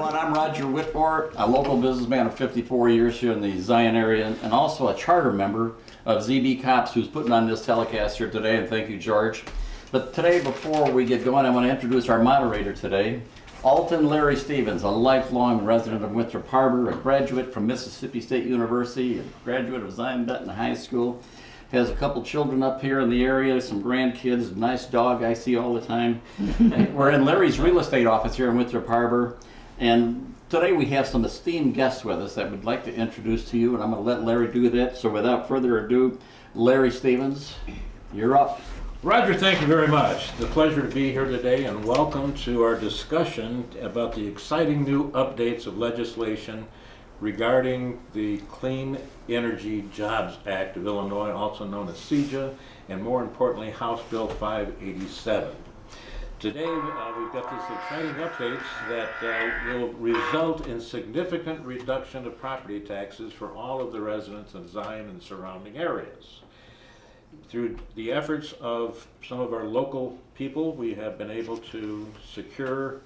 everyone. I'm Roger Whitmore, a local businessman of 54 years here in the Zion area, and also a charter member of ZBCOPS, who's putting on this telecast here today, and thank you, George. But today, before we get going, I want to introduce our moderator today, Alton Larry Stevens, a lifelong resident of Winthrop Harbor, a graduate from Mississippi State University, a graduate of Zion Benton High School, has a couple children up here in the area, some grandkids, a nice dog I see all the time. We're in Larry's real estate office here in Winthrop Harbor, and today we have some esteemed guests with us that we'd like to introduce to you, and I'm going to let Larry do that. So without further ado, Larry Stevens, you're up. Roger, thank you very much. It's a pleasure to be here today, and welcome to our discussion about the exciting new updates of legislation regarding the Clean Energy Jobs Act of Illinois, also known as CEJA, and more importantly, House Bill 587. Today, we've got these exciting updates that will result in significant reduction of property taxes for all of the residents of Zion and surrounding areas. Through the efforts of some of our local people, we have been able to secure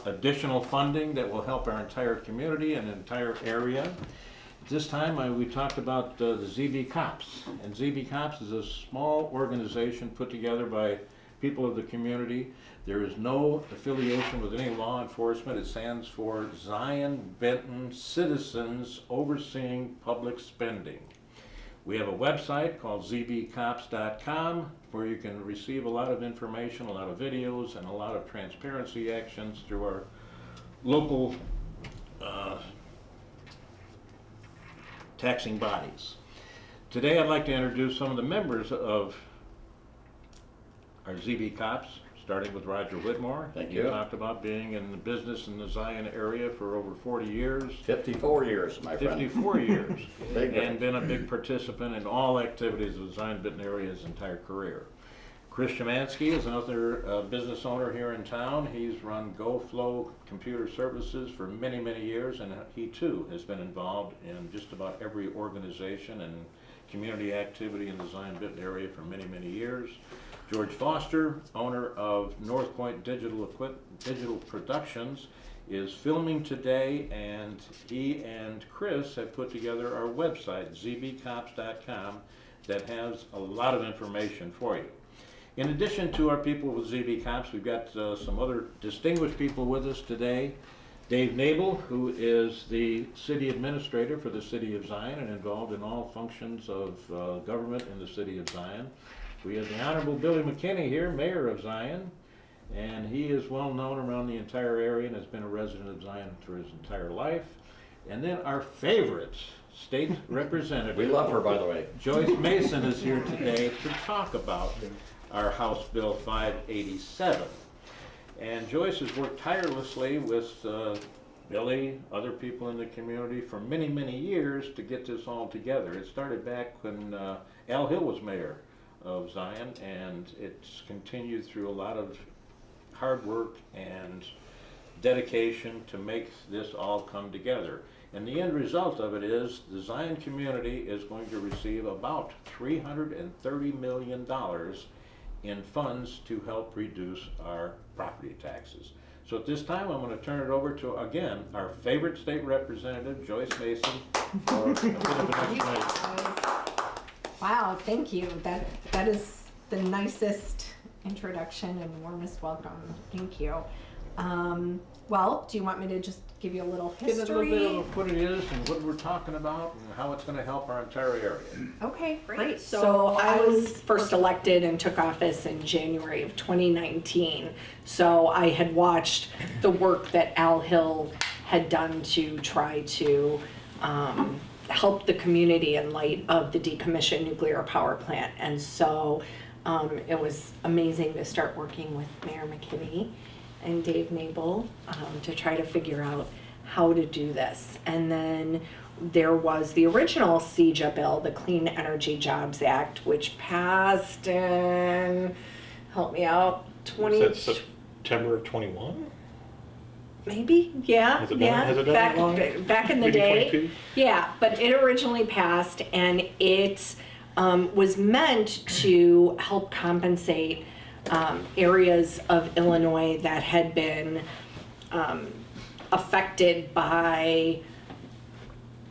additional funding that will help our entire community and entire area. This time we talked about the ZBCOPS, and ZBCOPS is a small organization put together by people of the community. There is no affiliation with any law enforcement. It stands for Zion Benton Citizens Overseeing Public Spending. We have a website called ZBCOPS.com where you can receive a lot of information, a lot of videos, and a lot of transparency actions through our local taxing bodies. Today I'd like to introduce some of the members of our ZBCOPS, starting with Roger Whitmore. Thank you. He talked about being in the business in the Zion area for over 40 years. 54 years, my friend. 54 years. Big And been a big participant in all activities of the Zion Benton area his entire career. Chris Shemansky is another business owner here in town. He's run GoFlow Computer Services for many, many years, and he too has been involved in just about every organization and community activity in the Zion Benton area for many, many years. George Foster, owner of North Point Digital Productions, is filming today, and he and Chris have put together our website, zbcops.com, that has a lot of information for you. In addition to our people with ZBCOPS, we've got some other distinguished people with us today. Dave Knabel, who is the city administrator for the city of Zion and involved in all functions of government in the city of Zion. We have the Honorable Billy McKinney here, mayor of Zion, and he is well known around the entire area and has been a resident of Zion for his entire life. And then our favorite state representative, We love her, by the way. Joyce Mason, is here today to talk about our House Bill 587. And Joyce has worked tirelessly with Billy, other people in the community for many, many years to get this all together. It started back when Al Hill was mayor of Zion, and it's continued through a lot of hard work and dedication to make this all come together. And the end result of it is the Zion community is going to receive about $330 million in funds to help reduce our property taxes. So at this time, I'm going to turn it over to, again, our favorite state representative, Joyce Mason, for a bit of an explanation. Wow, thank you. That is the nicest introduction and warmest welcome. Thank you. Well, do you want me to just give you a little history? Give it a little bit of what it is and what we're talking about and how it's going to help our entire area. Okay, great. So I was first elected and took office in January of 2019. So I had watched the work that Al Hill had done to try to help the community in light of the decommissioned nuclear power plant. And so it was amazing to start working with Mayor McKinney and Dave Knabel to try to figure out how to do this. And then there was the original CEJA bill, the Clean Energy Jobs Act, which passed in, help me out, September of 21? Maybe, yeah, Has it yeah. been that long? Back in the Maybe day, 22? yeah. But it originally passed, and it was meant to help compensate areas of Illinois that had been affected by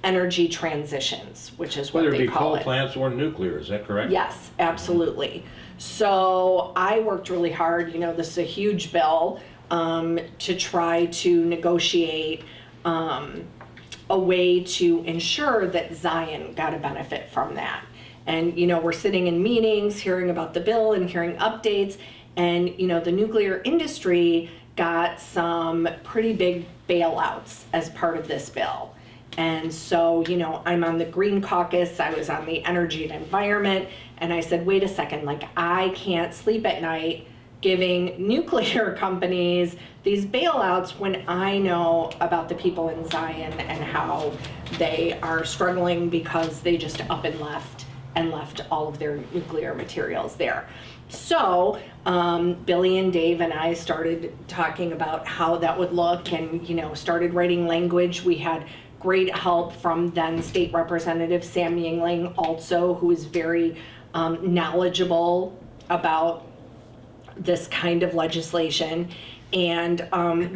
energy transitions, which is what Whether it they be call coal it. plants or nuclear, is that correct? Yes, absolutely. So I worked really hard, this is a huge bill, to try to negotiate a way to ensure that Zion got a benefit from that. And, we're sitting in meetings, hearing about the bill and hearing updates, and, the nuclear industry got some pretty big bailouts as part of this bill. And so, I'm on the Green Caucus, I was on the Energy and Environment, and I said, wait a second, I can't sleep at night giving nuclear companies these bailouts when I know about the people in Zion and how they are struggling because they just up and left all of their nuclear materials there. So Billy and Dave and I started talking about how that would look and, started writing language. We had great help from then State Representative Sam Yingling also, who is very knowledgeable about this kind of legislation. And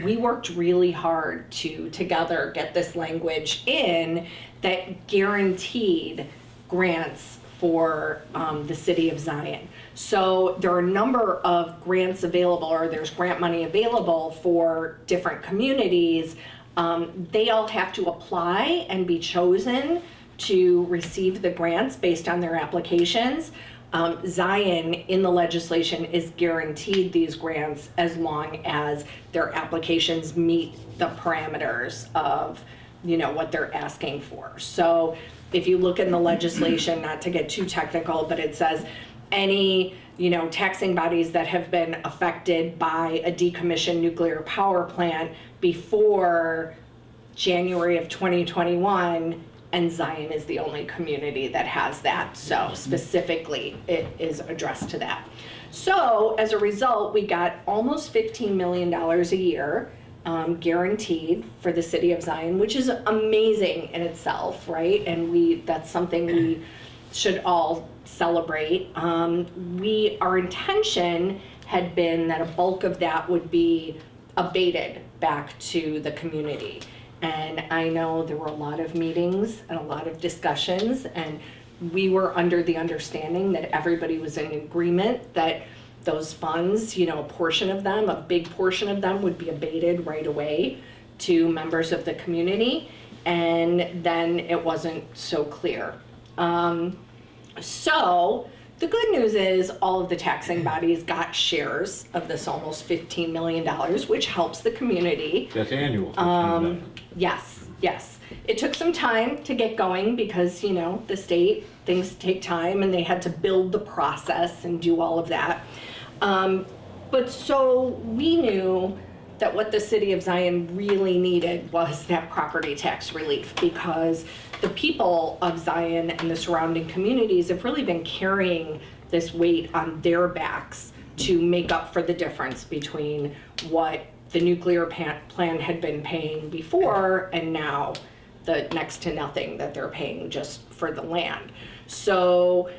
we worked really hard to together get this language in that guaranteed grants for the city of Zion. So there are a number of grants available, or there's grant money available for different communities. They all have to apply and be chosen to receive the grants based on their applications. Zion in the legislation is guaranteed these grants as long as their applications meet the parameters of what they're asking for. So if you look in the legislation, not to get too technical, but it says any taxing bodies that have been affected by a decommissioned nuclear power plant before January of 2021, and Zion is the only community that has that. So specifically, it is addressed to that. So as a result, we got almost $15 million a year guaranteed for the city of Zion, which is amazing in itself, right? And that's something we should all celebrate. Our intention had been that a bulk of that would be abated back to the community. And I know there were a lot of meetings and a lot of discussions, and we were under the understanding that everybody was in agreement that those funds, a portion of them, a big portion of them would be abated right away to members of the community, and then it wasn't so clear. So the good news is all of the taxing bodies got shares of this almost $15 million, which helps the community. That's annual. Yes. It took some time to get going because, the state, things take time and they had to build the process and do all of that. But so we knew that what the city of Zion really needed was that property tax relief, because the people of Zion and the surrounding communities have really been carrying this weight on their backs to make up for the difference between what the nuclear plant had been paying before and now the next to nothing that they're paying just for the land. So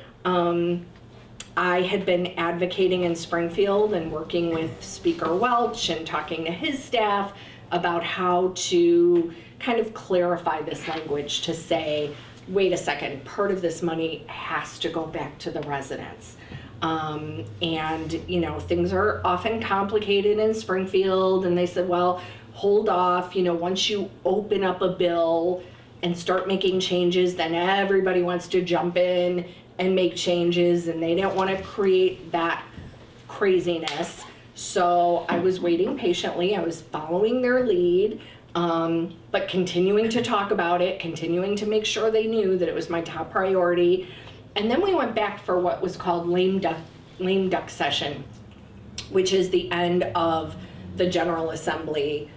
I had been advocating in Springfield and working with Speaker Welch and talking to his staff about how to kind of clarify this language to say, wait a second, part of this money has to go back to the residents. And things are often complicated in Springfield, and they said, well, hold off, once you open up a bill and start making changes, then everybody wants to jump in and make changes, and they didn't want to create that craziness. So I was waiting patiently, I was following their lead, but continuing to talk about it, continuing to make sure they knew that it was my top priority. And then we went back for what was called lame duck session, which is the end of the General Assembly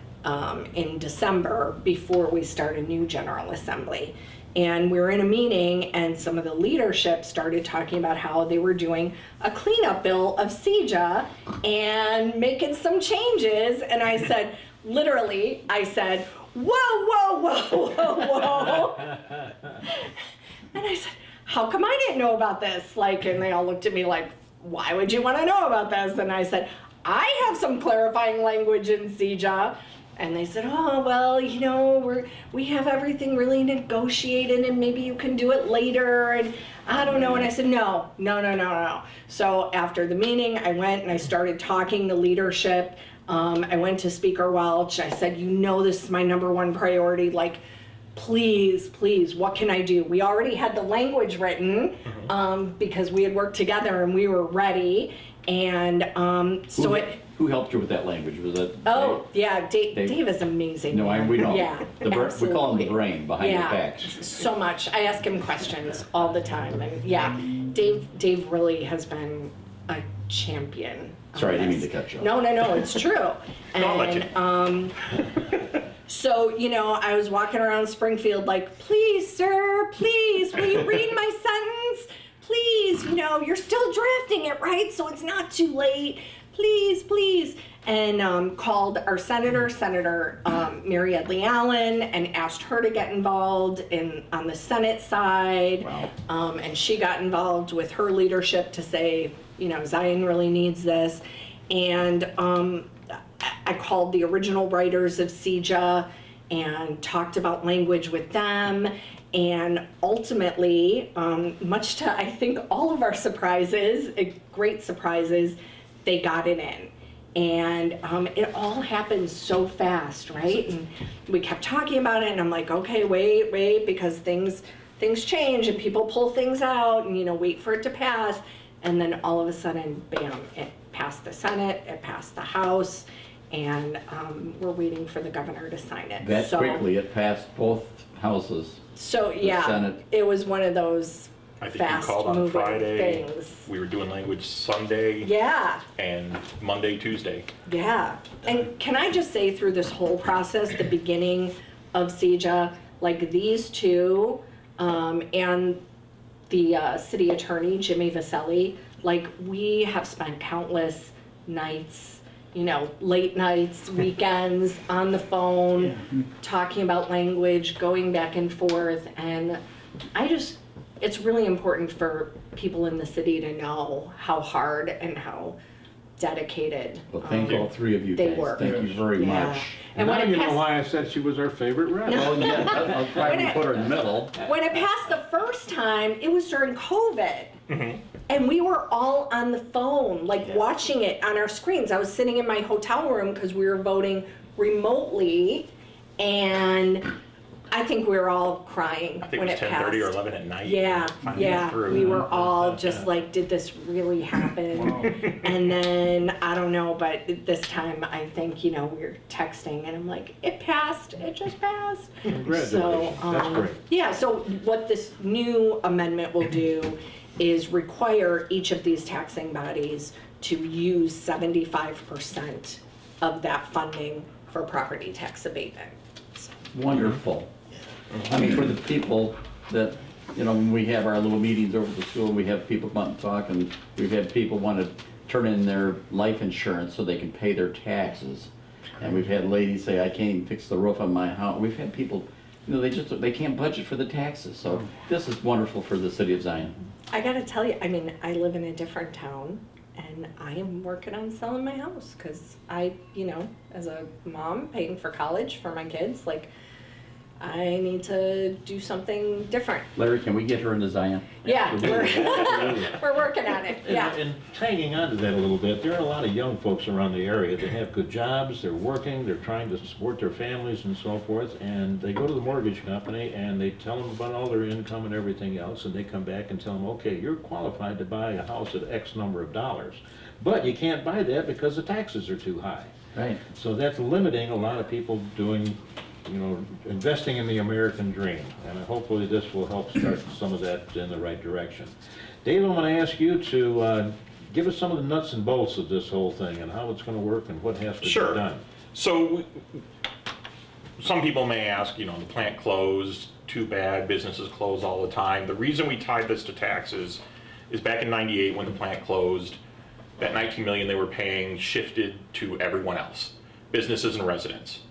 in December before we start a new General Assembly. And we were in a meeting, and some of the leadership started talking about how they were doing a cleanup bill of CEJA and making some changes. And I said, literally, whoa. And I said, how come I didn't know about this? And they all looked at me like, why would you want to know about this? And I said, I have some clarifying language in CEJA. And they said, oh, well, you know, we have everything really negotiated and maybe you can do it later. And I don't know. And I said, no. So after the meeting, I went and I started talking to leadership. I went to Speaker Welch. I said, you know, this is my number one priority. Like, please, what can I do? We already had the language written because we had worked together and we were ready. And Who helped you with that language? Was it? Oh, yeah, Dave is amazing. No, we know. Yeah, We call him absolutely. the brain behind your backs. So much. I ask him questions all the time, and yeah, Dave really has been a champion. Sorry, I didn't mean this. to cut you off. No, it's true. I'll let you. And so, you know, I was walking around Springfield like, please, sir, please, will you read my sentence? Please, you know, you're still drafting it, right? So it's not too late. Please. And called our Senator Mary Edley Allen, and asked her to get involved on the Senate side. Wow. And she got involved with her leadership to say, you know, Zion really needs this. And I called the original writers of CEJA and talked about language with them. And ultimately, much to, I think, all of our surprises, great surprises, they got it in. And it all happened so fast, right? And we kept talking about it, and I'm like, okay, wait, because things change and people pull things out, and, you know, wait for it to pass. And then all of a sudden, bam, it passed the Senate, it passed the House, and we're waiting for the governor to sign it. That quickly, it passed both houses. So yeah, Senate. It was one of those I think you called on fast-moving Friday. things. We were doing language Sunday Yeah. and Monday, Tuesday. Yeah, and can I just say through this whole process, the beginning of CEJA, like these two, and the city attorney, Jimmy Vaselli, like we have spent countless nights, you know, late nights, weekends, on the phone, talking about language, going back and forth, and it's really important for people in the city to know how hard and how dedicated Well, thank all three of you they guys. work. Thank you very Yeah. much. And Now when you it know passed, why I said she was our favorite rep. Well, yeah, I'll probably put her in the middle. when it passed the first time, it was during COVID. And we were all on the phone, like watching it on our screens. I was sitting in my hotel room because we were voting remotely, and I think we were all crying I think when it it was passed. 10:30 or 11 at night. Yeah, Finally yeah. through. We were all just like, did this really happen? And then, I don't know, but this time I think, you know, we were texting and I'm like, it passed, it just passed. Congratulations, So, that's great. yeah, so what this new amendment will do is require each of these taxing bodies to use 75% of that funding for property tax abatement. So, Wonderful. I mean, for the people that, you know, when we have our little meetings over the school, we have people come up and talk, and we've had people want to turn in their life insurance so they can pay their taxes. And we've had ladies say, I can't even fix the roof on my house. We've had people, you know, they can't budget for the taxes. So this is wonderful for the city of Zion. I gotta tell you, I mean, I live in a different town and I am working on selling my house because I, you know, as a mom paying for college for my kids, like, I need to do something different. Larry, can we get her into Zion? Yeah, Absolutely. we're working on it, yeah. And tagging on to that a little bit, there are a lot of young folks around the area that have good jobs, they're working, they're trying to support their families and so forth, and they go to the mortgage company and they tell them about all their income and everything else, and they come back and tell them, okay, you're qualified to buy a house at X number of dollars, but you can't buy that because the taxes are too high. Right. So that's limiting a lot of people doing, you know, investing in the American dream. And hopefully this will help start some of that in the right direction. Dave, I'm going to ask you to give us some of the nuts and bolts of this whole thing and how it's going to work and what has to be done. So some people may ask, you know, the plant closed, too bad, businesses close all the time. The reason we tied this to taxes is back in '98 when the plant closed, that $19 million they were paying shifted to everyone else, businesses and residents.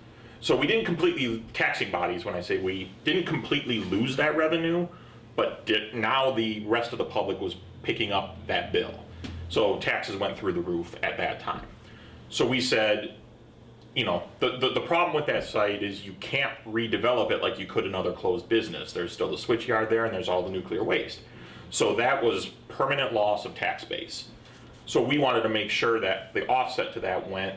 So we didn't completely, taxing bodies, when I say we, didn't completely lose that revenue, but now the rest of the public was picking up that bill. So taxes went through the roof at that time. So we said, you know, the problem with that site is you can't redevelop it like you could another closed business. There's still the switch yard there and there's all the nuclear waste. So that was permanent loss of tax base. So we wanted to make sure that the offset to that went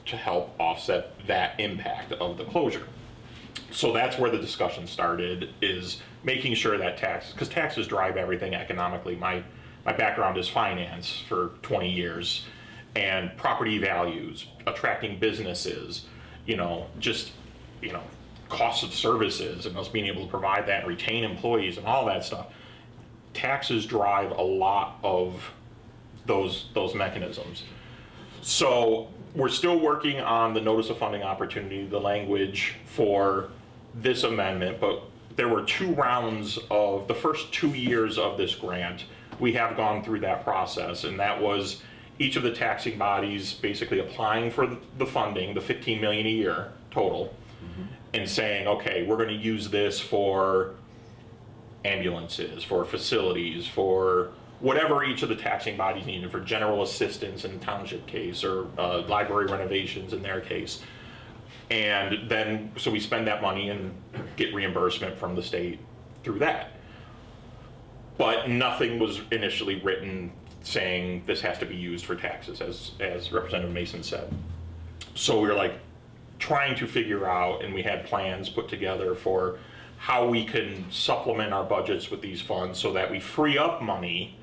to help offset that impact of the closure. So that's where the discussion started, is making sure that because taxes drive everything economically. My background is finance for 20 years, and property values, attracting businesses, you know, just, you know, costs of services and us being able to provide that and retain employees and all that stuff. Taxes drive a lot of those mechanisms. So we're still working on the notice of funding opportunity, the language for this amendment, but there were 2 rounds of the first 2 years of this grant. We have gone through that process, and that was each of the taxing bodies basically applying for the funding, the 15 million a year total, and saying, okay, we're going to use this for ambulances, for facilities, for whatever each of the taxing bodies needed, for general assistance in the township case, or library renovations in their case. And then, so we spend that money and get reimbursement from the state through that. But nothing was initially written saying this has to be used for taxes, as Representative Mason said. So we were like trying to figure out, and we had plans put together for how we can supplement our budgets with these funds so that we free up money.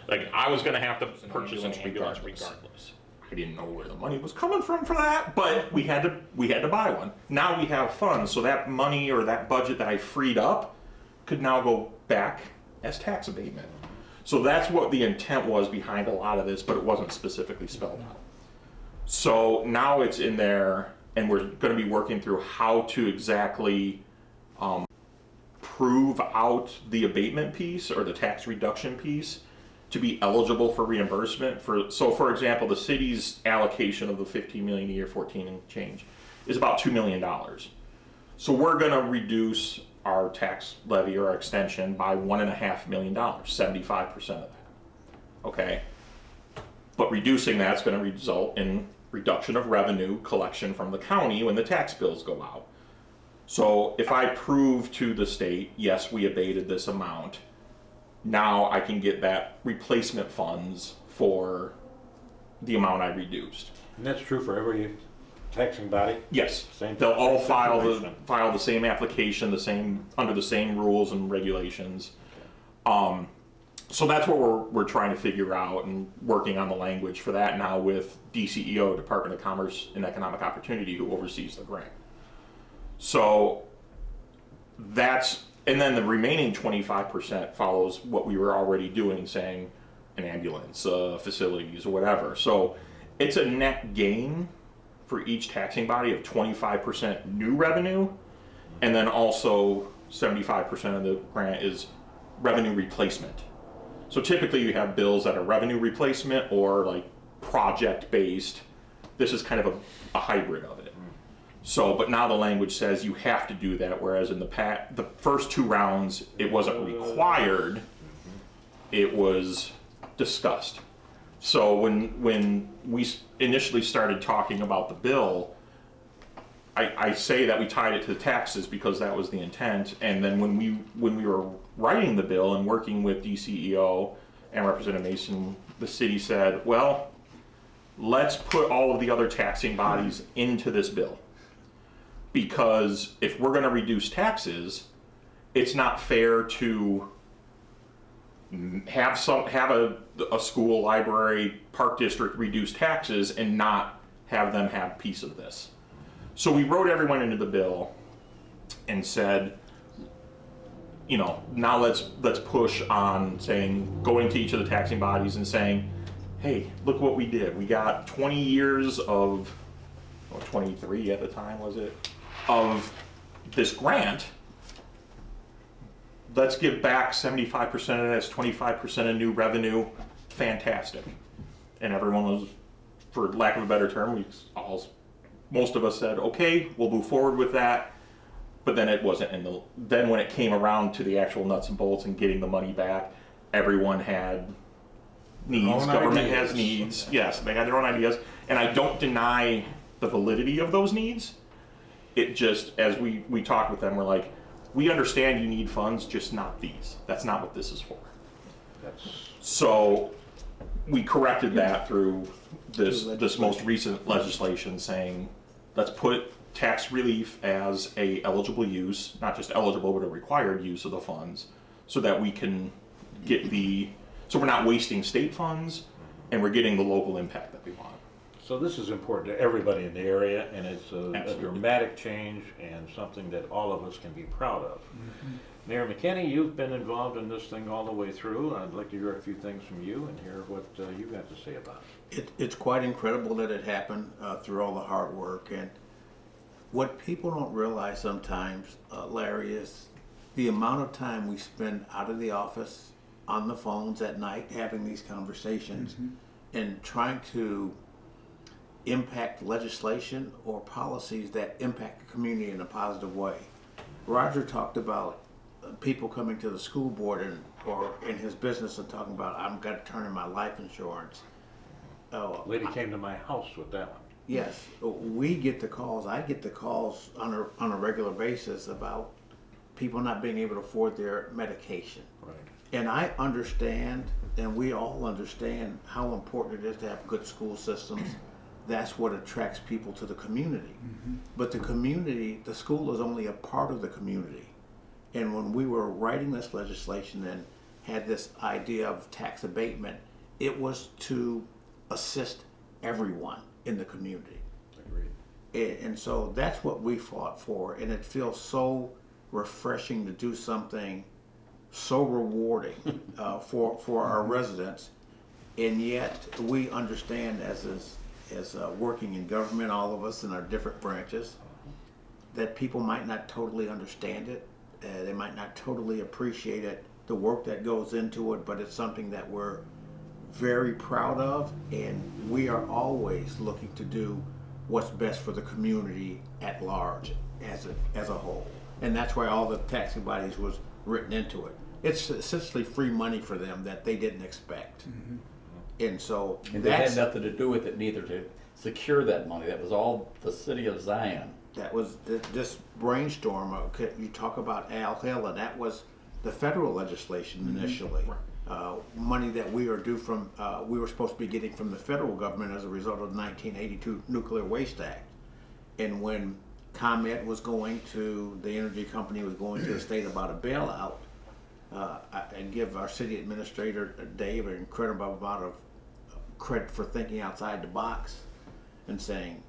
Like, I was gonna have to purchase an ambulance regardless. I didn't know where the money was coming from for that, but we had to buy one. Now we have funds, so that money or that budget that I freed up could now go back as tax abatement. So that's what the intent was behind a lot of this, but it wasn't specifically spelled out. So now it's in there, and we're going to be working through how to exactly prove out the abatement piece or the tax reduction piece to be eligible for reimbursement. For example, the city's allocation of the 15 million a year, 14 and change, is about $2 million. So we're going to reduce our tax levy or our extension by $1.5 million, 75% of that. Okay, but reducing that's going to result in reduction of revenue collection from the county when the tax bills go out. So if I prove to the state, yes, we abated this amount, now I can get that replacement funds for the amount I reduced. And that's true for every taxing body? Yes, Same they'll all file situation. the same application, under the same rules and regulations. So that's what we're trying to figure out, and working on the language for that now with DCEO, Department of Commerce and Economic Opportunity, who oversees the grant. So and then the remaining 25% follows what we were already doing, saying an ambulance, facilities, or whatever. So it's a net gain for each taxing body of 25% new revenue, and then also 75% of the grant is revenue replacement. So typically you have bills that are revenue replacement or like project based. This is kind of a hybrid of it. So, but now the language says you have to do that, whereas in the first 2 rounds, it wasn't required, it was discussed. So when we initially started talking about the bill, I say that we tied it to the taxes because that was the intent, and then when we were writing the bill and working with DCEO and Representative Mason, the city said, well, let's put all of the other taxing bodies into this bill. Because if we're going to reduce taxes, it's not fair to have a school, library, park district reduce taxes and not have them have piece of this. So we wrote everyone into the bill and said, you know, now let's push on going to each of the taxing bodies and saying, hey, look what we did. We got 20 years of, 23 at the time was it, of this grant. Let's give back 75% of that's 25% of new revenue. Fantastic. And everyone was, for lack of a better term, most of us said, okay, we'll move forward with that. But then it wasn't then when it came around to the actual nuts and bolts and getting the money back, everyone had needs, government has needs. Yes, they had their own ideas. And I don't deny the validity of those needs. It just, as we talked with them, we're like, we understand you need funds, just not these. That's not what this is for. So we corrected that through this most recent legislation saying, let's put tax relief as a eligible use, not just eligible, but a required use of the funds, so that we can get so we're not wasting state funds and we're getting the local impact that we want. So this is important to everybody in the area, and it's a Absolutely. dramatic change and something that all of us can be proud of. Mayor McKinney, you've been involved in this thing all the way through. I'd like to hear a few things from you and hear what you got to say about it. It's quite incredible that it happened through all the hard work. And what people don't realize sometimes, Larry, is the amount of time we spend out of the office, on the phones at night, having these conversations and trying to impact legislation or policies that impact the community in a positive way. Roger talked about people coming to the school board or in his business and talking about, I'm going to turn in my life insurance. Lady came to my house with that one. Yes, we get the calls. I get the calls on a regular basis about people not being able to afford their medication. Right. And I understand, and we all understand how important it is to have good school systems. That's what attracts people to the community. But the community, the school is only a part of the community. And when we were writing this legislation and had this idea of tax abatement, it was to assist everyone in the community. Agreed. And so that's what we fought for, and it feels so refreshing to do something so rewarding for our residents. And yet we understand as working in government, all of us in our different branches, that people might not totally understand it. They might not totally appreciate it, the work that goes into it, but it's something that we're very proud of, and we are always looking to do what's best for the community at large as a whole. And that's why all the tax bodies was written into it. It's essentially free money for them that they didn't expect. And so And they had nothing to do with it, neither to secure that money. That was all the city of Zion. that was this brainstorm. You talk about Al Hill, and that was the federal legislation initially. Money that we are due from, we were supposed to be getting from the federal government as a result of the 1982 Nuclear Waste Act. And when ComEd was going to, the energy company was going to the state about a bailout, and give our city administrator, Dave, an incredible amount of credit for thinking outside the box and saying,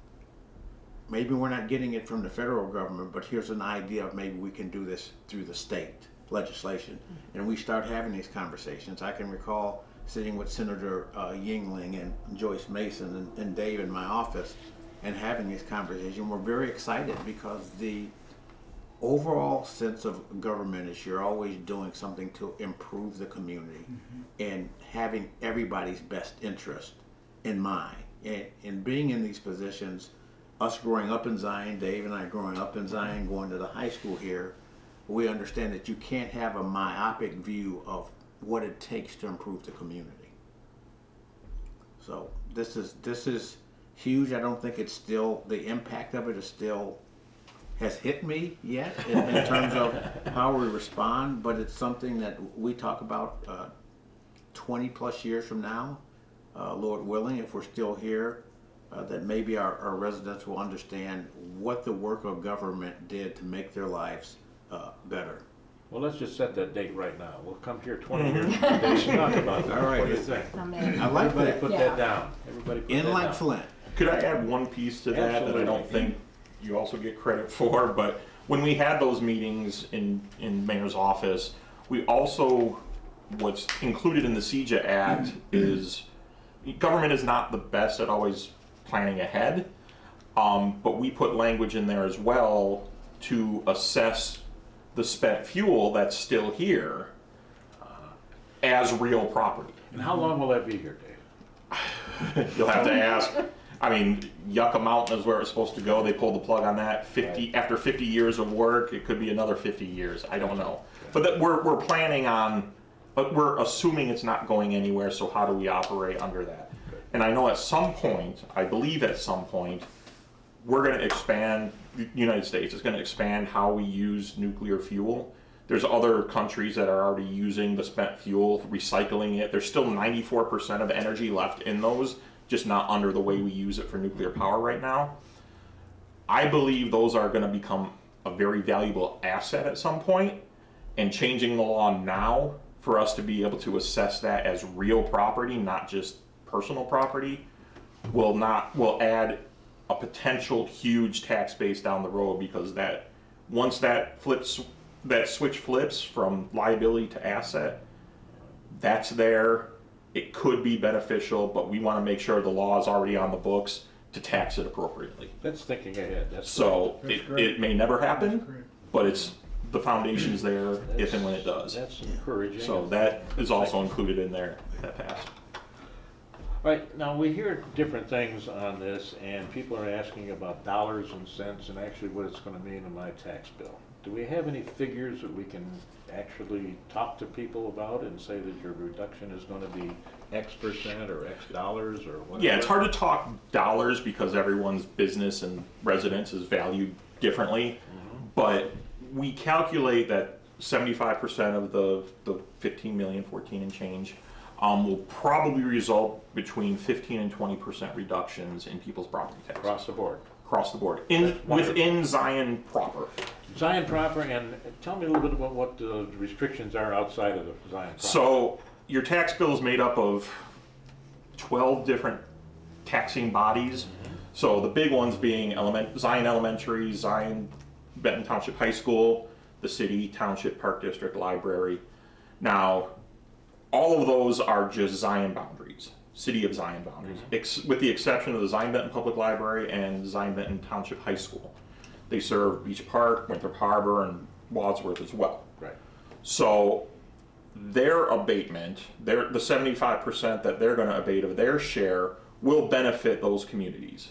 maybe we're not getting it from the federal government, but here's an idea of maybe we can do this through the state legislation. And we start having these conversations. I can recall sitting with Senator Yingling and Joyce Mason and Dave in my office and having these conversations. We're very excited because the overall sense of government is you're always doing something to improve the community and having everybody's best interest in mind. And being in these positions, us growing up in Zion, Dave and I growing up in Zion, going to the high school here, we understand that you can't have a myopic view of what it takes to improve the community. So this is huge. I don't think it's still, the impact of it is still has hit me yet in terms of how we respond, but it's something that we talk about 20 plus years from now, Lord willing, if we're still here, that maybe our residents will understand what the work of government did to make their lives better. Well, let's just set that date right now. We'll come here 20 years from today to talk about that. All right. What do you think? I like Everybody that. put that down. Everybody put In that like down. Flint. Could I add one piece to that that I don't Absolutely. think you also get credit for? But when we had those meetings in Mayor's office, we also, what's included in the CJA Act is government is not the best at always planning ahead, but we put language in there as well to assess the spent fuel that's still here as real property. And how long will that be here, Dave? You'll have to ask. I mean, Yucca Mountain is where it's supposed to go. They pulled the plug on that. After 50 years of work, it could be another 50 years. I don't know. But that we're planning on, but we're assuming it's not going anywhere. So how do we operate under that? And I know at some point, I believe at some point, we're going to expand, the United States is going to expand how we use nuclear fuel. There's other countries that are already using the spent fuel, recycling it. There's still 94% of energy left in those, just not under the way we use it for nuclear power right now. I believe those are going to become a very valuable asset at some point, and changing the law now for us to be able to assess that as real property, not just personal property, will add a potential huge tax base down the road, because that once that switch flips from liability to asset, that's there. It could be beneficial, but we want to make sure the law is already on the books to tax it appropriately. That's thinking ahead. That's So great. it may never happen, but the foundation's there if and when it does. That's encouraging. So that is also included in there, that passed. Right, now we hear different things on this, and people are asking about dollars and cents and actually what it's going to mean in my tax bill. Do we have any figures that we can actually talk to people about and say that your reduction is going to be X% or X dollars or whatever? Yeah, it's hard to talk dollars because everyone's business and residence is valued differently, but we calculate that 75% of the 15 million, 14 and change, will probably result between 15 and 20% reductions in people's property taxes. Across the board. Across the board. That's wonderful. Within Zion proper. Zion proper, and tell me a little bit about what the restrictions are outside of the Zion proper. So your tax bill is made up of 12 different taxing bodies. So the big ones being Zion Elementary, Zion Benton Township High School, the city, township, park district, library. Now, all of those are just Zion boundaries, city of Zion boundaries, with the exception of the Zion Benton Public Library and Zion Benton Township High School. They serve Beach Park, Winthrop Harbor, and Wadsworth as well. Right. So their abatement, the 75% that they're going to abate of their share will benefit those communities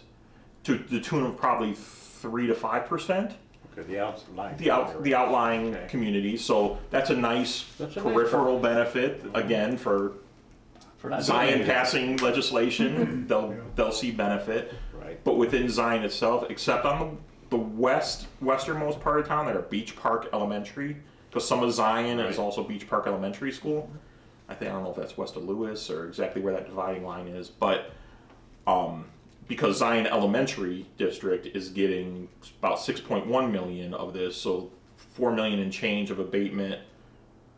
to the tune of probably 3 to 5%. Okay, the outlying. The outlying Okay. communities. So that's a nice That's a nice peripheral benefit again for not Zion doing passing legislation. They'll see benefit. Right. But within Zion itself, except on the westernmost part of town, that are Beach Park Elementary, because some of Zion is also Beach Park Elementary School. I don't know if that's west of Lewis or exactly where that dividing line is, but because Zion Elementary District is getting about 6.1 million of this, so 4 million and change of abatement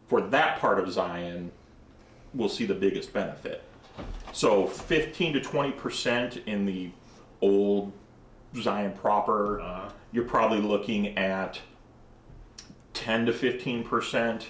for that part of Zion will see the biggest benefit. So 15 to 20% in the old Zion proper, you're probably looking at 10 to 15%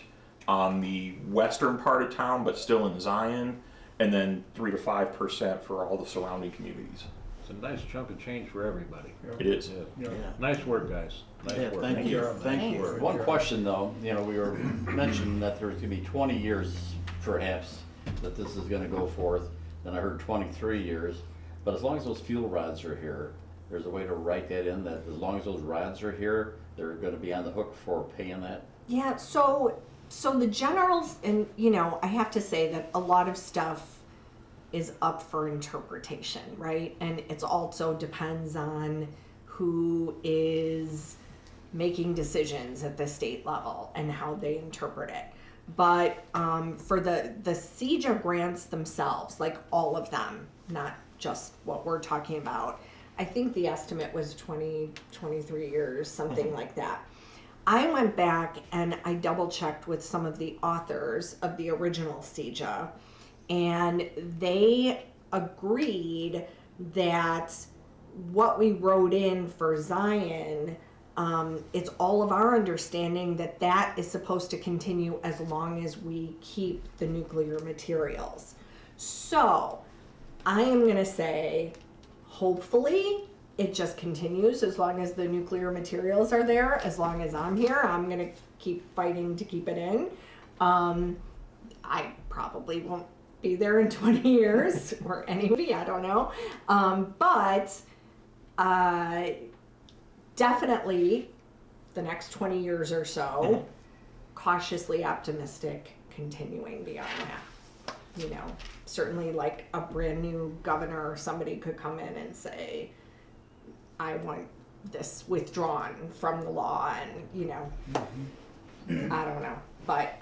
on the western part of town, but still in Zion, and then 3 to 5% for all the surrounding communities. It's a nice chunk of change for everybody. It is. Yeah. Nice work, guys. Nice work. Thank you. Thank you. One question though, we were mentioning that there's gonna be 20 years perhaps that this is gonna go forth, then I heard 23 years, but as long as those fuel rods are here, there's a way to write that in, that as long as those rods are here, they're gonna be on the hook for paying that? Yeah, so the generals, and I have to say that a lot of stuff is up for interpretation, right? And it's also depends on who is making decisions at the state level and how they interpret it. But for the CEJA grants themselves, like all of them, not just what we're talking about, I think the estimate was 23 years, something like that. I went back and I double checked with some of the authors of the original CEJA, and they agreed that what we wrote in for Zion, it's all of our understanding that that is supposed to continue as long as we keep the nuclear materials. So I am going to say, hopefully it just continues as long as the nuclear materials are there. As long as I'm here, I'm going to keep fighting to keep it in. I probably won't be there in 20 years or anybody, I don't know. But definitely the next 20 years or so, cautiously optimistic continuing beyond that. Certainly like a brand new governor or somebody could come in and say, I want this withdrawn from the law, and you know, I don't know, but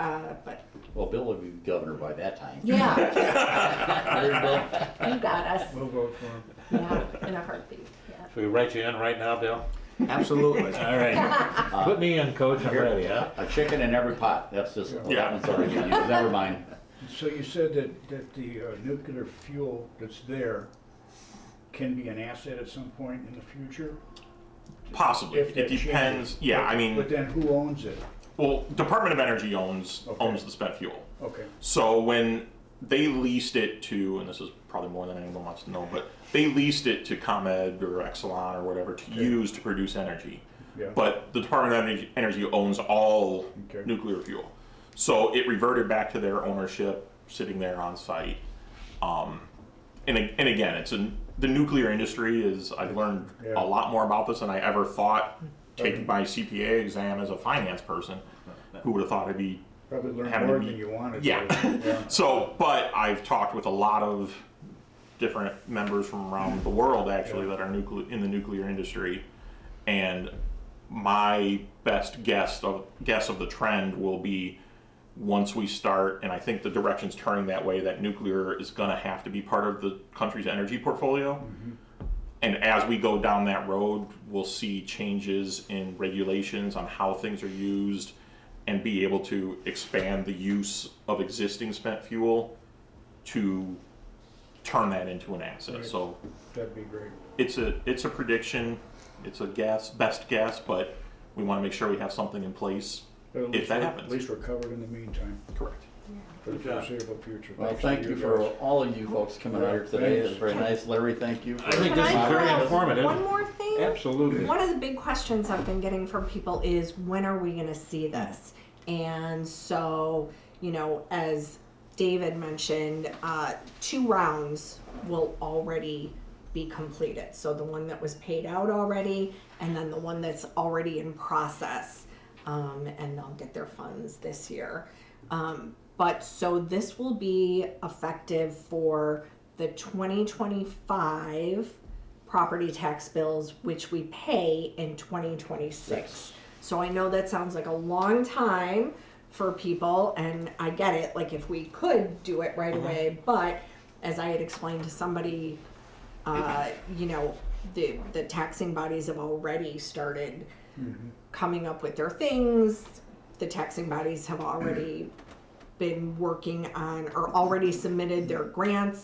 Well, Bill will be governor by that time. yeah, There you go. you got us. We'll vote for him. Yeah, in a heartbeat. Yeah. Should we write you in right now, Bill? Absolutely. All right. Put me in, coach, I'm ready, huh? A chicken in every pot. That's just, Yeah. that one's already been used. Never mind. So you said that the nuclear fuel that's there can be an asset at some point in the future? Possibly. If It that depends. changes. Yeah, I mean, But then who owns it? well, Department of Energy owns Okay. the spent fuel. Okay, So when they leased it to, and this is probably more than anyone wants to know, but they leased it to ComEd or Exelon or whatever to use to produce energy. yeah. But the Department of Energy owns all Okay. nuclear fuel. So it reverted back to their ownership, sitting there on site. And again, the nuclear industry is, I've learned Yeah. a lot more about this than I ever thought taking my CPA exam as a finance person. Who would have thought I'd be Probably learned having more to than be- you wanted Yeah. to. Yeah. So, but I've talked with a lot of different members from around the world actually that are in the nuclear industry, and my best guess of the trend will be once we start, and I think the direction's turning that way, that nuclear is going to have to be part of the country's energy portfolio. And as we go down that road, we'll see changes in regulations on how things are used and be able to expand the use of existing spent fuel to turn that into an asset. Right. So That'd be great. it's a prediction, it's a best guess, but we want to make sure we have something in place But at if least that we're- happens. At least we're covered in the meantime, Correct. for the Good job. foreseeable future. Well, Thanks thank you for guys. all of you folks coming out here today. It was very nice. Larry, thank you. I think this is Can I very throw out informative. One more thing. Absolutely. One of the big questions I've been getting from people is, when are we going to see this? And so, you know, as David mentioned, 2 rounds will already be completed. So the one that was paid out already, and then the one that's already in process, and they'll get their funds this year. But so this will be effective for the 2025 property tax bills, which we pay in 2026. So I know that sounds like a long time for people, and I get it, like if we could do it right away, but as I had explained to somebody, you know, the taxing bodies have already started coming up with their things. The taxing bodies have already been working on, or already submitted their grant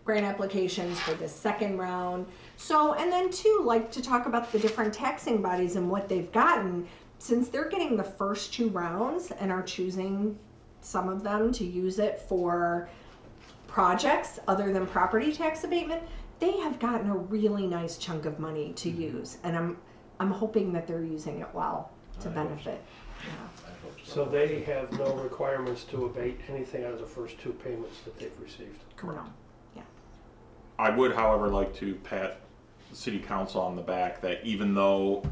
applications for the second round. So, and then too, like to talk about the different taxing bodies and what they've gotten, since they're getting the first 2 rounds and are choosing some of them to use it for projects other than property tax abatement, they have gotten a really nice chunk of money to use, and I'm hoping that they're using it well to benefit. Yeah. So they have no requirements to abate anything out of the first 2 payments that they've received? No. Yeah. I would, however, like to pat the city council on the back that even though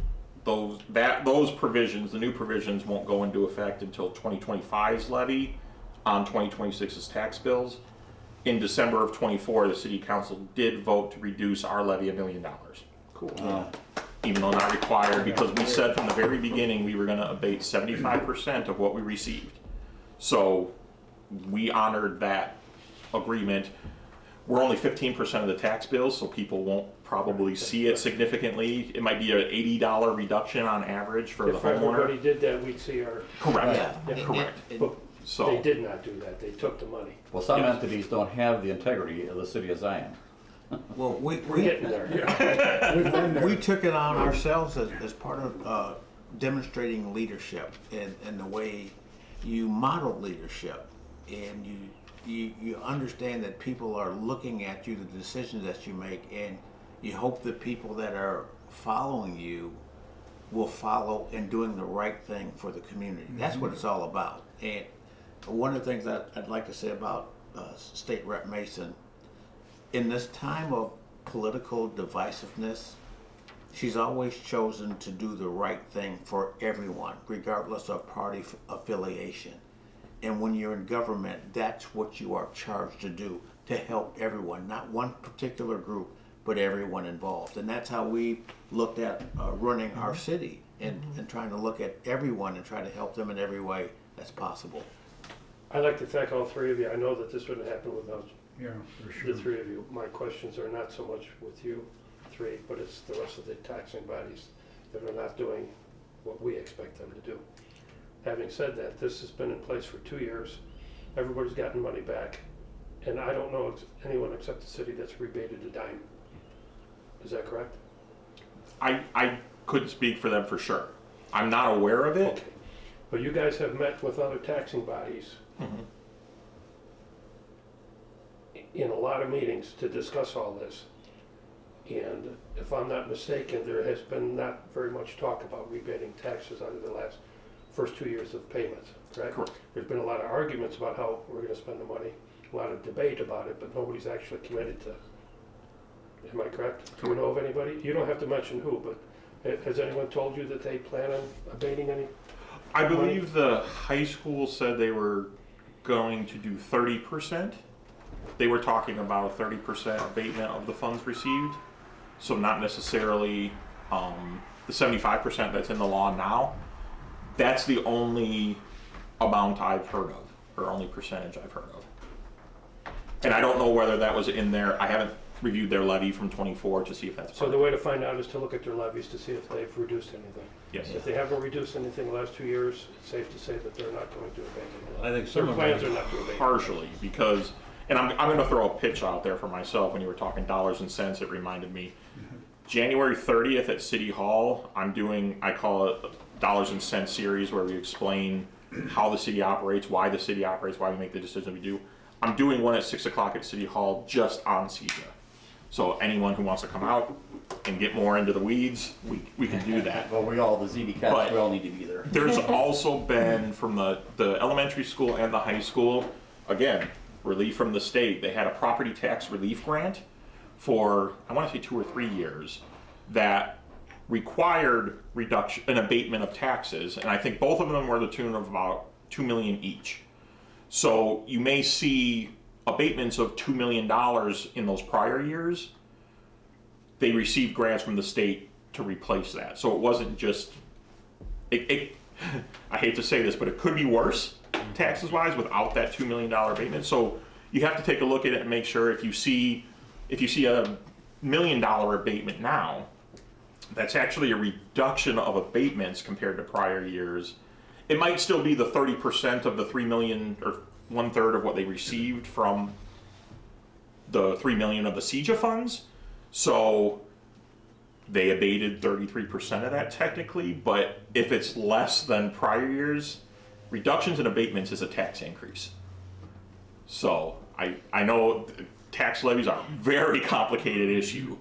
those provisions, the new provisions, won't go into effect until 2025's levy on 2026's tax bills, in December of '24, the city council did vote to reduce our levy $1 million. Cool. Even though not required, because we said from the very beginning we were going to abate 75% of what we received. So we honored that agreement. We're only 15% of the tax bills, so people won't probably see it significantly. It might be an $80 reduction on average for the If everybody homeowner. did that, we'd see our, Correct. Yeah. Correct. but So they did not do that, they took the money. Well, some Yes. entities don't have the integrity of the city of Zion. Well, We're getting there. We've been there. we took it on ourselves as part of demonstrating leadership and the way you model leadership, and you understand that people are looking at you, the decisions that you make, and you hope the people that are following you will follow in doing the right thing for the community. That's what it's all about. And one of the things that I'd like to say about State Rep Mason, in this time of political divisiveness, she's always chosen to do the right thing for everyone, regardless of party affiliation. And when you're in government, that's what you are charged to do, to help everyone, not one particular group, but everyone involved. And that's how we looked at running our city and trying to look at everyone and try to help them in every way that's possible. I'd like to thank all three of you. I know that this wouldn't happen without Yeah, for sure. the three of you. My questions are not so much with you three, but it's the rest of the taxing bodies that are not doing what we expect them to do. Having said that, this has been in place for 2 years. Everybody's gotten money back, and I don't know anyone except the city that's rebated a dime. Is that correct? I couldn't speak for them for sure. I'm not aware of it. Okay. But you guys have met with other taxing bodies in a lot of meetings to discuss all this. And if I'm not mistaken, there has been not very much talk about rebating taxes out of the first 2 years of payments, correct? Correct. There's been a lot of arguments about how we're gonna spend the money, a lot of debate about it, but nobody's actually committed to. Am I correct? Do you know of anybody? You don't have to mention who, but has anyone told you that they plan on abating any? I believe the high school said they were going to do 30%. They were talking about a 30% abatement of the funds received. So not necessarily the 75% that's in the law now. That's the only amount I've heard of, or only percentage I've heard of. And I don't know whether that was in there. I haven't reviewed their levy from 24 to see if that's So part the of it. way to find out is to look at their levies to see if they've reduced anything. Yes. If they haven't reduced anything the last 2 years, it's safe to say that they're not going to abate it. I think Their some of plans them, are not to abate. Partially, because, and I'm going to throw a pitch out there for myself. When you were talking dollars and cents, it reminded me. January 30th at City Hall, I call it a dollars and cents series, where we explain how the city operates, why the city operates, why we make the decisions we do. I'm doing one at 6 o'clock at City Hall just on CEJA. So anyone who wants to come out and get more into the weeds, we can do that. Well, we all, the ZBCOPS, But- we all need to be there. There's also been from the elementary school and the high school, again, relief from the state. They had a property tax relief grant for, I want to say 2 or 3 years, that required an abatement of taxes. And I think both of them were the tune of about $2 million each. So you may see abatements of $2 million in those prior years. They received grants from the state to replace that. So it wasn't just, I hate to say this, but it could be worse taxes wise without that $2 million abatement. So you have to take a look at it and make sure if you see a $1 million abatement now, that's actually a reduction of abatements compared to prior years. It might still be the 30% of the $3 million, or 1/3 of what they received from the $3 million of the CEJA funds. So they abated 33% of that technically, but if it's less than prior years, reductions and abatements is a tax increase. So I know tax levies are a very complicated issue,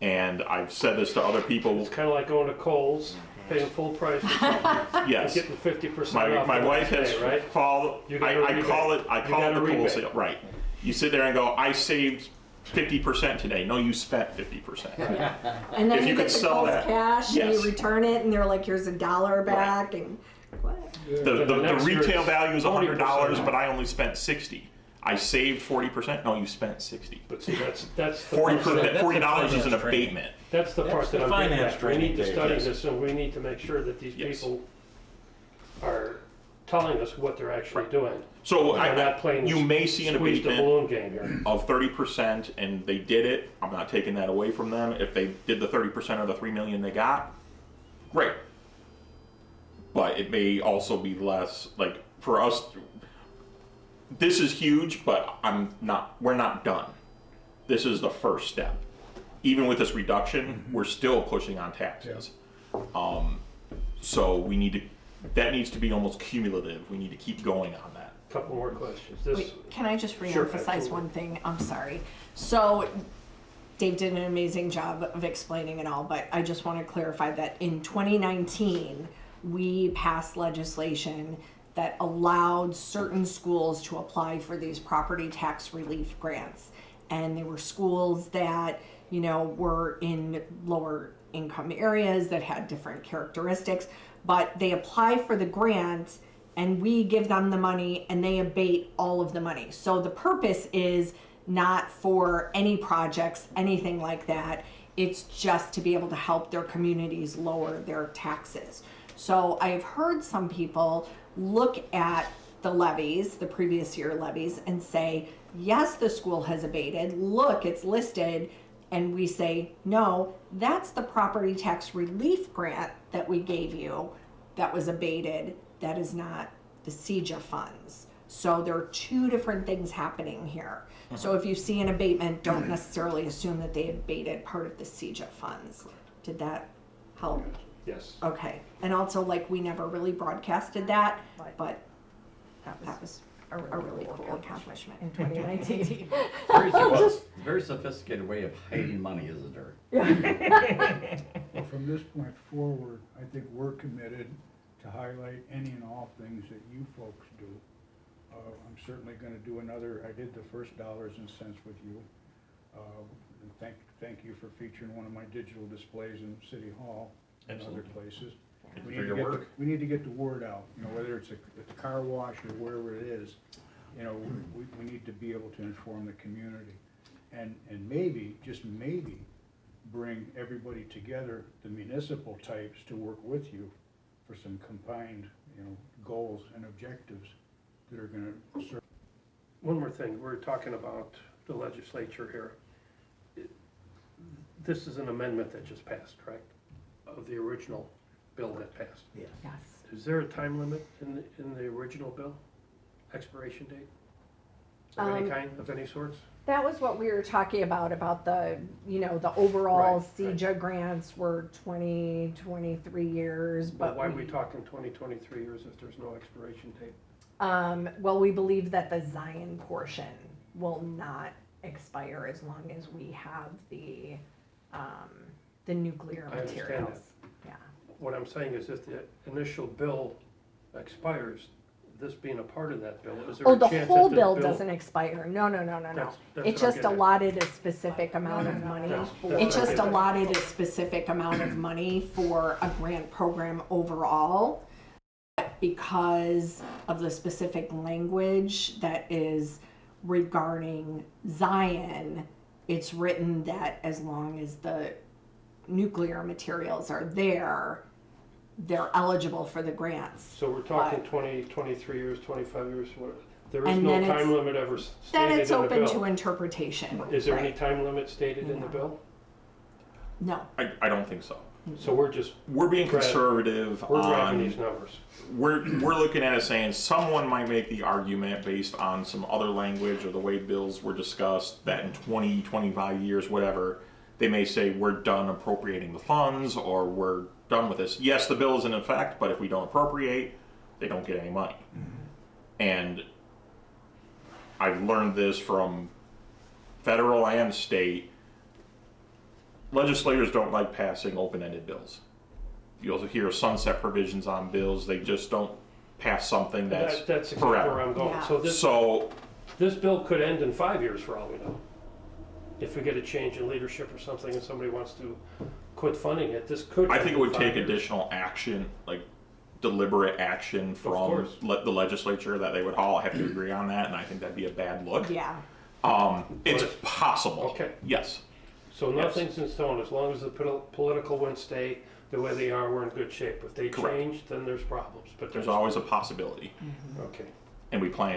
and I've said this to other people. It's kind of like going to Kohl's, paying full price for something, Yes. and getting 50% off. My the wife next has day, right? followed. You got a I rebate. call it You the got a Kohl rebate. sale. Right. You sit there and go, I saved 50% today. No, you spent 50%. And then If you you could get the sell Kohl's that. cash and Yes. you return it and they're like, here's $1 back and what? The next year retail it's value is 40% $100, but off. I only spent 60. I saved 40%. No, you spent 60. But see, that's the $40 the $40 is an finance training. abatement. That's the That's part the that I'm getting finance at. We need training, to Dave, study yes. this, and we need to make sure that these Yes. people are telling us what they're actually doing. So They're not playing you may see an squeeze the abatement balloon game here. of 30%, and they did it. I'm not taking that away from them. If they did the 30% of the $3 million they got, great. But it may also be less. Like for us, this is huge, but we're not done. This is the first step. Even with this reduction, we're still pushing on taxes. So that needs to be almost cumulative. We need to keep going on that. Couple more questions. Wait, can I just Sure, reemphasize absolutely. one thing? I'm sorry. So Dave did an amazing job of explaining it all, but I just want to clarify that in 2019, we passed legislation that allowed certain schools to apply for these property tax relief grants. And there were schools that, were in lower income areas that had different characteristics, but they apply for the grant and we give them the money and they abate all of the money. So the purpose is not for any projects, anything like that. It's just to be able to help their communities lower their taxes. So I've heard some people look at the levies, the previous year levies, and say, yes, the school has abated. Look, it's listed. And we say, no, that's the property tax relief grant that we gave you that was abated. That is not the CJA funds. So there are two different things happening here. So if you see an abatement, don't necessarily assume that they abated part of the CJA funds. Did that help? Yes. Okay. And also, like, we never really broadcasted that, but that was a really cool accomplishment in 2019. Very sophisticated way of hiding money, isn't there? Well, from this point forward, I think we're committed to highlight any and all things that you folks do. I'm certainly gonna do another, I did the first dollars and cents with you. And thank you for featuring one of my digital displays in City Hall and other Absolutely. places. Thank We you for need your to get work. we need to get the word out, you know, whether it's at the car wash or wherever it is. You know, we need to be able to inform the community. And maybe, just maybe, bring everybody together, the municipal types, to work with you for some combined, you know, goals and objectives that are gonna serve. One more thing, we're talking about the legislature here. This is an amendment that just passed, correct? Of the original bill that passed. Yes. Yes. Is there a time limit in the original bill? Expiration date? Of any kind, of any sorts? That was what we were talking about the, you know, the overall Right, right. CJA grants were 23 years, But but why are we talking 23 years if there's no expiration date? well, we believe that the Zion portion will not expire as long as we have the nuclear I understand materials. Yeah. What I'm saying is if the initial bill expires, this being a part of that bill, is there Oh, a the chance whole that bill doesn't expire. No. That's It what I'm just getting at. allotted a specific amount of money. That's It what I'm just getting at. allotted a specific amount of money for a grant program overall. Because of the specific language that is regarding Zion, it's written that as long as the nuclear materials are there, they're eligible for the grants. So we're talking But- 20, 23 years, 25 years, what, there is And no then it's- time limit ever Then stated it's in the open to bill. interpretation. Is there any Right. time limit stated in the No. bill? No. I don't think so. So we're just, We're being Right. conservative we're grabbing on, these numbers. we're looking at it saying someone might make the argument based on some other language or the way bills were discussed that in 20, 25 years, whatever, they may say we're done appropriating the funds or we're done with this. Yes, the bill is in effect, but if we don't appropriate, they don't get any money. And I've learned this from federal and state. Legislators don't like passing open-ended bills. You'll hear sunset provisions on bills. They just don't pass something that's That's exactly forever. where I'm going. Yeah. So this, So, this bill could end in 5 years for all we know. If we get a change in leadership or something and somebody wants to quit funding it, this could. I end think it in would 5 take years. additional action, like deliberate action from course. the legislature that they would all have to agree on that, and I think that'd be a bad look. Yeah. It's But- possible. Okay. Yes. So nothing's in stone, as long as the political winds stay the way they are, we're in good shape. If they Correct. change, then there's problems, but There's always a possibility, Okay. and we try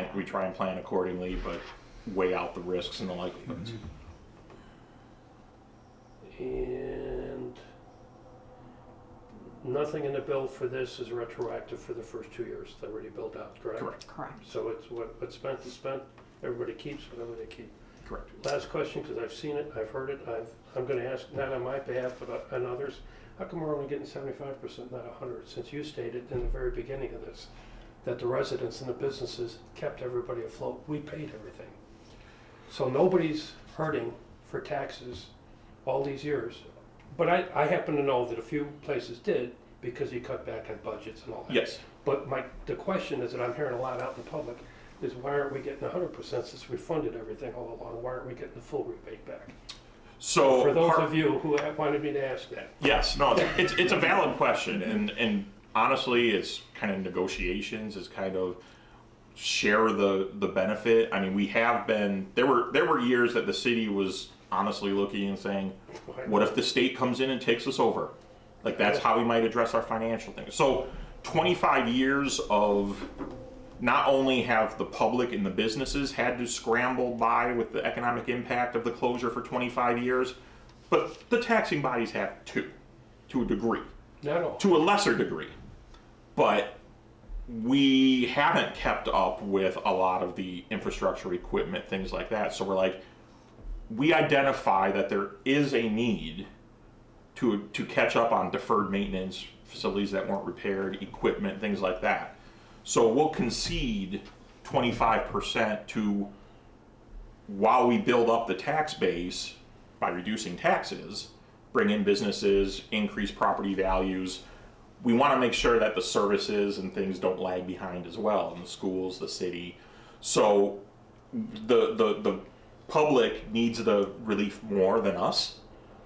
and plan accordingly, but weigh out the risks and the likelihoods. And nothing in the bill for this is retroactive for the first 2 years, they're already billed out, correct? Correct. Correct. So it's what's spent is spent, everybody keeps whatever they keep. Correct. Last question, because I've seen it, I've heard it, I'm gonna ask, not on my behalf, but on others, how come we're only getting 75%, not 100? Since you stated in the very beginning of this, that the residents and the businesses kept everybody afloat, we paid everything. So nobody's hurting for taxes all these years. But I happen to know that a few places did, because you cut back on budgets and all that. Yes. But the question is that I'm hearing a lot out in the public, is why aren't we getting 100% since we funded everything all along? Why aren't we getting the full rebate back? So For those part- of you who wanted me to ask that. Yes, no, it's a valid question, and honestly, it's kind of negotiations. It's kind of share the benefit. I mean, we have been, there were years that the city was honestly looking and saying, what if the state comes in and takes us over? Like, that's how we might address our financial things. So 25 years of not only have the public and the businesses had to scramble by with the economic impact of the closure for 25 years, but the taxing bodies have too, to a degree, Not all. to a lesser degree. But we haven't kept up with a lot of the infrastructure, equipment, things like that. So we're like, we identify that there is a need to catch up on deferred maintenance, facilities that weren't repaired, equipment, things like that. So we'll concede 25% to, while we build up the tax base by reducing taxes, bring in businesses, increase property values. We want to make sure that the services and things don't lag behind as well, in the schools, the city. So the public needs the relief more than us,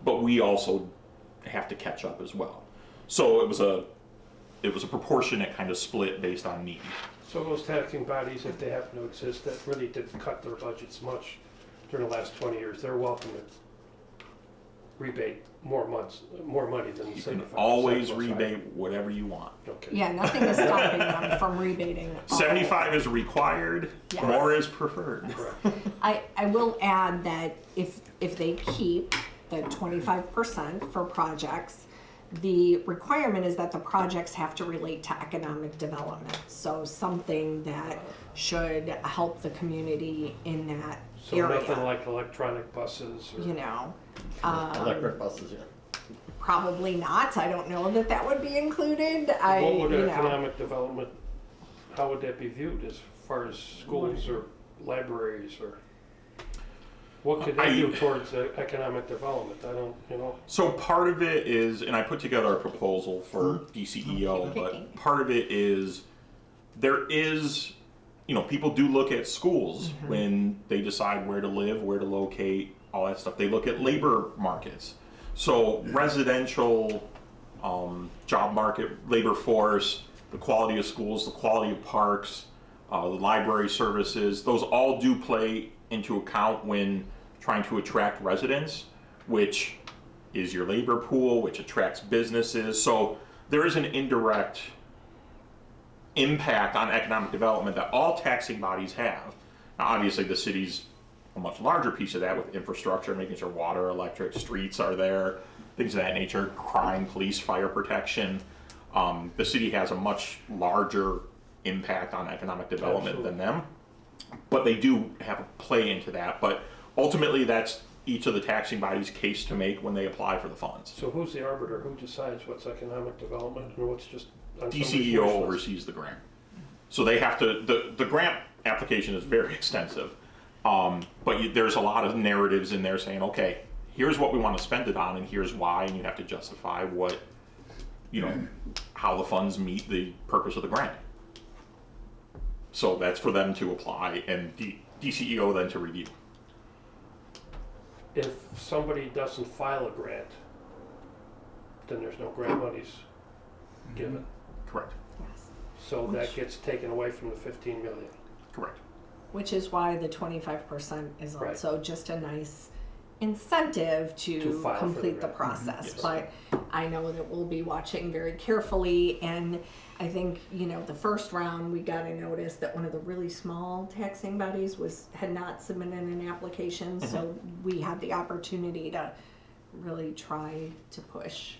but we also have to catch up as well. So it was a proportionate kind of split based on need. So those taxing bodies, if they happen to exist, that really didn't cut their budgets much during the last 20 years, they're welcome to rebate more money than the You city. can always rebate whatever you want. Okay. Yeah, nothing is stopping them from rebating. all. 75 is required, Yes. more is preferred. Correct. I will add that if they keep the 25% for projects, the requirement is that the projects have to relate to economic development. So something that should help the community in that So area. nothing like electronic buses or. You know, Electric buses, yeah. probably not. I don't know that that would be included. What would you know, economic development, how would that be viewed as far as schools or libraries or? What could they do towards economic development? I don't, you know. So part of it is, and I put together a proposal for DCEO, but part of it is, there is, people do look at schools when they decide where to live, where to locate, all that stuff. They look at labor markets. So residential, job market, labor force, the quality of schools, the quality of parks, the library services, those all do play into account when trying to attract residents, which is your labor pool, which attracts businesses. So there is an indirect impact on economic development that all taxing bodies have. Now, obviously, the city's a much larger piece of that with infrastructure, making sure water, electric, streets are there, things of that nature, crime, police, fire protection. The city has a much larger impact on economic development than them, but they do have a play into that. But ultimately, that's each of the taxing bodies' case to make when they apply for the funds. So who's the arbiter? Who decides what's economic development and what's just on somebody's DCEO wish list? oversees the grant. So they have to, the grant application is very extensive. But there's a lot of narratives in there saying, okay, here's what we want to spend it on and here's why, and you have to justify what, how the funds meet the purpose of the grant. So that's for them to apply and DCEO then to review. If somebody doesn't file a grant, then there's no grant monies given. Correct. yes. So that gets taken away from the 15 million. Correct. Which is why the 25% is Right. also just a nice incentive To to file for the complete the grant. process. Yes. But I know that we'll be watching very carefully, and I think, the first round, we got a notice that one of the really small taxing bodies had not submitted an application, so we had the opportunity to really try to push.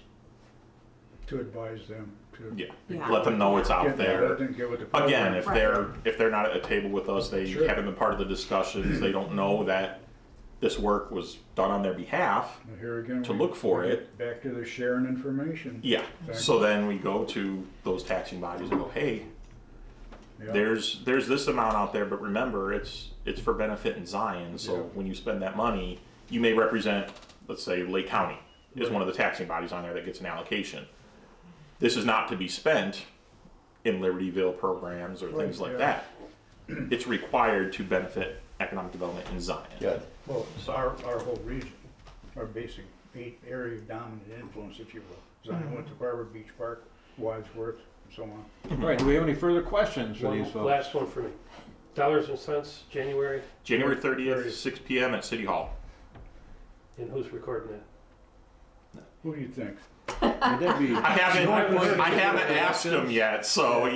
To advise them to. Yeah. Yeah. Let them know it's out Get there. that, get with the program. Again, if Right. they're not at a table with us, they Sure. haven't been part of the discussions, they don't know that this work was done on their behalf. Well, here again, to we- look for we it. get back to the sharing information. Yeah. Exactly. So then we go to those taxing bodies and go, hey, Yeah. there's this amount out there, but remember, it's for benefit in Zion. So Yeah. when you spend that money, you may represent, let's say, Lake County is Right. one of the taxing bodies on there that gets an allocation. This is not to be spent in Libertyville programs or things like yeah. that. It's required to benefit economic development in Zion. Good. Well, it's our whole region, our basic area of dominant influence, if you will. Zion went to Barber Beach Park, Wadsworth, so on. All right, do we have any further questions for these One folks? last one for me. Dollars and cents, January, January 30th, 6 p.m. at City Hall. and who's recording that? Who do you think? Would that be? I haven't asked him yet, so I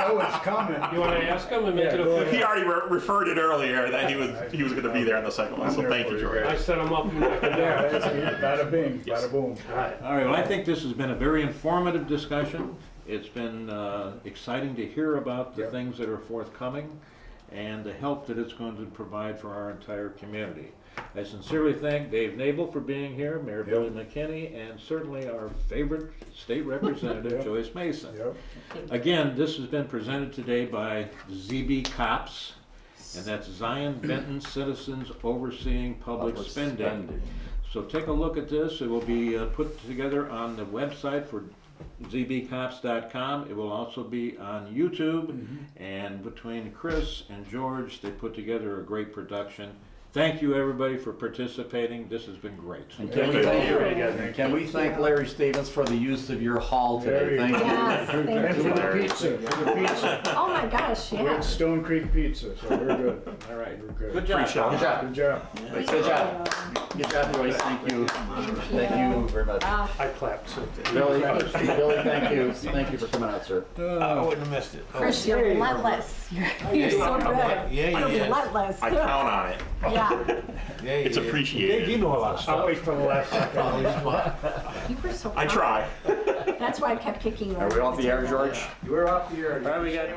know it's coming. You wanna ask him and make it Yeah, go official? he already referred it earlier that he was going to be there on the second one. I'm So there thank for you, you George. I set him up and knock him Yeah, down. that's it. Bada bing, bada boom. All right. All right, well, I think this has been a very informative discussion. It's been exciting to hear about the Yep. things that are forthcoming and the help that it's going to provide for our entire community. I sincerely thank Dave Knabel for being here, Mayor Billy McKinney, and certainly our favorite State Representative Yep. Joyce Mason. Yep. Again, this has been presented today by ZBCOPS, and that's Zion Benton Citizens Overseeing Public Spending. So take a look at this. It will be put together on the website for zbcops.com. It will also be on YouTube, and between Chris and George, they put together a great production. Thank you, everybody, for participating. This has been great. And can we thank Larry Stevens for the use of your hall today? Very Thank you. Yes, And thank for you. the pizza, Oh my gosh, we yeah. had Stone Creek Pizza, so we're good. All right. We're good. Good job. Good job. Good job. Good job. Good job, Joyce. Thank you. Thank you very much. I clapped. So Billy, thank you. Thank you for coming out, sir. I wouldn't have missed it. Chris, you're relentless. You're so good. Yeah, You're yeah. relentless. I count on it. Yeah. Yeah, It's appreciated. You know a lot of I'll wait for the last second. You were so I kind. try. That's why I kept picking you. Are we off the air, George? We're off the air. All right, we got.